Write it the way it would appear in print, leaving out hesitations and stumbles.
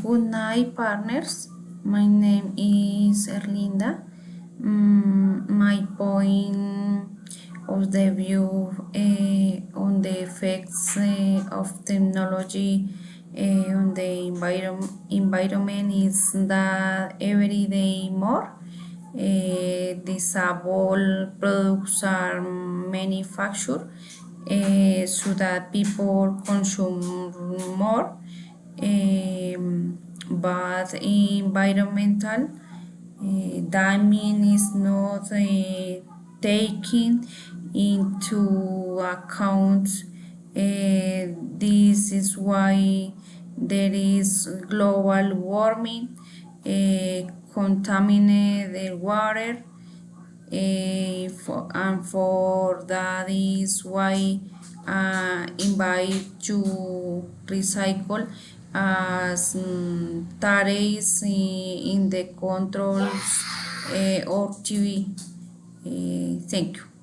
Good night, partners. My name is Erlinda. My point of the view on the effects of technology on the environment is that every day more disabled products are manufactured so that people consume more, but environmental damage is not taken into account. This is why there is global warming, contaminated water, and for that is why invite to recycle as tariffs in the controls or TV. Thank you.